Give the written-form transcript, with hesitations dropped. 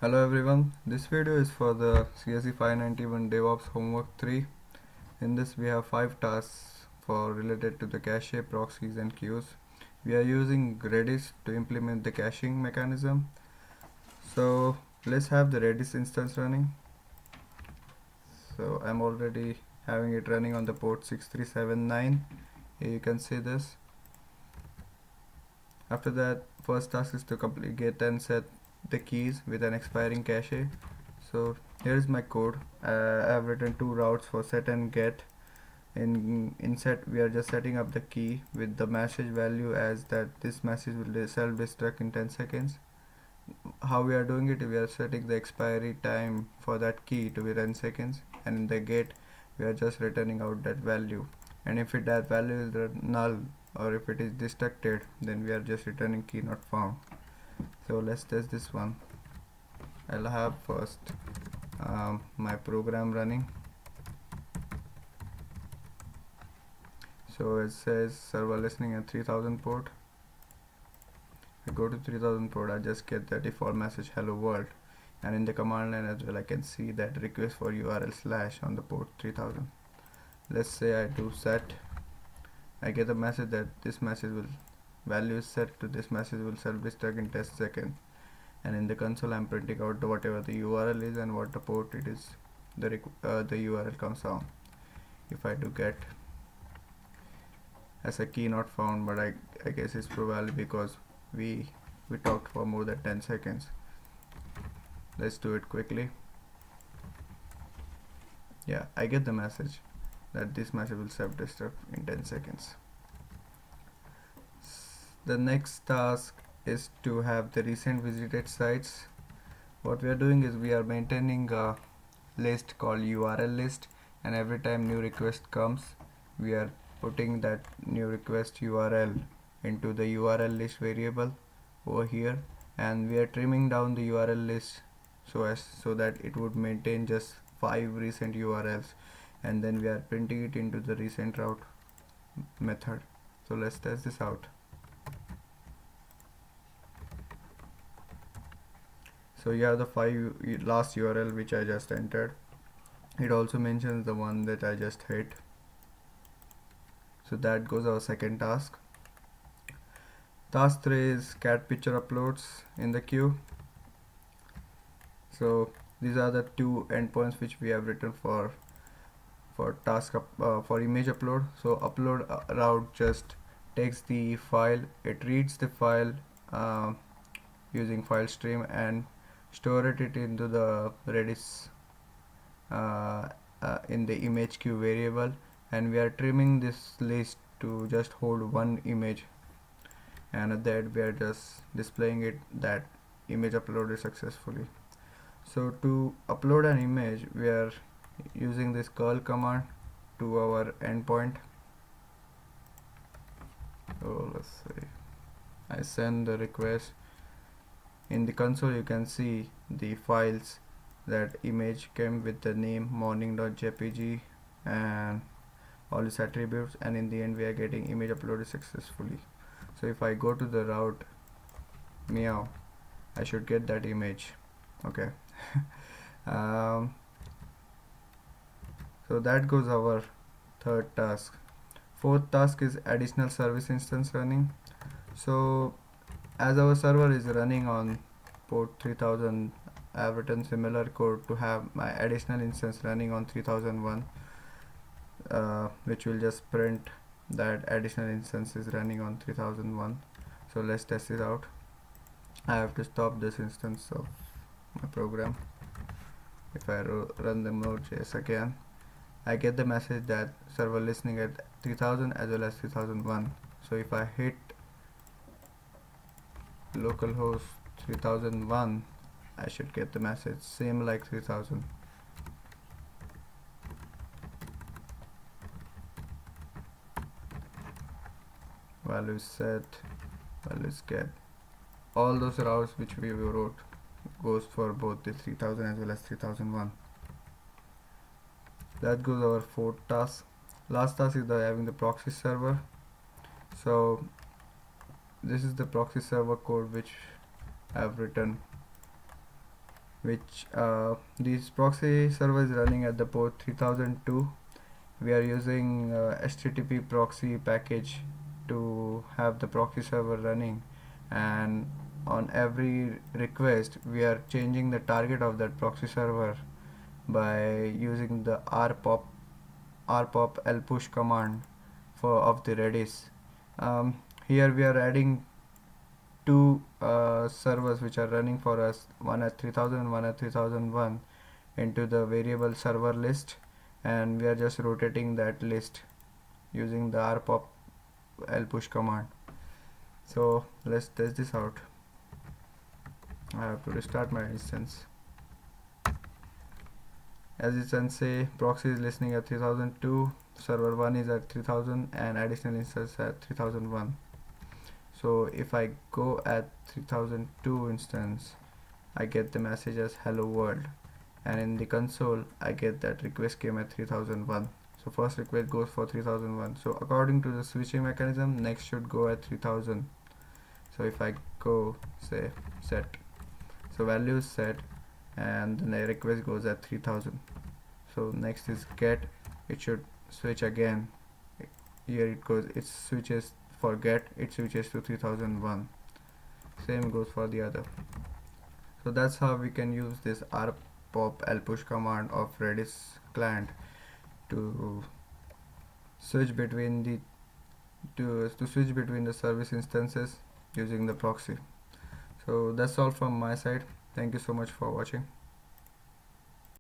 Hello everyone, this video is for the CSC591 DevOps Homework 3. In this we have 5 tasks for related to the cache, proxies and queues. We are using Redis to implement the caching mechanism. So let's have the Redis instance running. So I'm already having it running on the port 6379. Here you can see this. After that, first task is to get and set the keys with an expiring cache. So here's my code. I have written two routes for set and get. In set we are just setting up the key with the message value as that this message will self-destruct in 10 seconds. How we are doing it, we are setting the expiry time for that key to be 10 seconds, and in the get we are just returning out that value, and if that value is null or if it is destructed, then we are just returning key not found. So let's test this one. I'll have first my program running. So it says server listening at 3000 port. I go to 3000 port, I just get the default message hello world, and in the command line as well I can see that request for URL slash on the port 3000. Let's say I do set, I get a message that this message will value is set to this message will self-destruct in 10 seconds, and in the console I'm printing out whatever the URL is and what the port it is, the URL comes down. If I do get as a key not found, but I guess it's probably because we talked for more than 10 seconds. Let's do it quickly. Yeah, I get the message that this message will self-destruct in 10 seconds. The next task is to have the recent visited sites. What we are doing is we are maintaining a list called URL list, and every time new request comes we are putting that new request URL into the URL list variable over here, and we are trimming down the URL list so that it would maintain just 5 recent URLs, and then we are printing it into the recent route method. So let's test this out. So you have the 5 last URL which I just entered. It also mentions the one that I just hit. So that goes our second task. Task 3 is cat picture uploads in the queue. So these are the two endpoints which we have written for image upload. So upload route just takes the file, it reads the file using file stream and store it into the Redis in the image queue variable, and we are trimming this list to just hold one image, and at that we are just displaying it that image uploaded successfully. So to upload an image we are using this curl command to our endpoint. So let's say I send the request. In the console you can see the files that image came with the name morning.jpg and all its attributes, and in the end we are getting image uploaded successfully. So if I go to the route meow, I should get that image. Okay. So that goes our third task. Fourth task is additional service instance running. So as our server is running on port 3000, I have written similar code to have my additional instance running on 3001, which will just print that additional instance is running on 3001. So let's test it out. I have to stop this instance of my program. If I run the Node.js again, I get the message that server listening at 3000 as well as 3001. So if I hit localhost 3001, I should get the message same like 3000. Values set, values get. All those routes which we wrote goes for both the 3000 as well as 3001. That goes our fourth task. Last task is having the proxy server. So this is the proxy server code which I have written which this proxy server is running at the port 3002. We are using HTTP proxy package to have the proxy server running, and on every request we are changing the target of that proxy server by using the rpop lpush command of the Redis. Here we are adding two servers which are running for us, one at 3000 and one at 3001, into the variable server list, and we are just rotating that list using the rpop lpush command. So let's test this out. I have to restart my instance. As you can say, proxy is listening at 3002, server 1 is at 3000, and additional instance at 3001. So if I go at 3002 instance, I get the message as hello world, and in the console I get that request came at 3001. So first request goes for 3001. So according to the switching mechanism, next should go at 3000. So if I go say set, so value is set and the request goes at 3000. So next is get, it should switch again. Here it goes, it switches for get, it switches to 3001. Same goes for the other. So that's how we can use this rpop lpush command of Redis client to switch between the switch between the service instances using the proxy. So that's all from my side. Thank you so much for watching.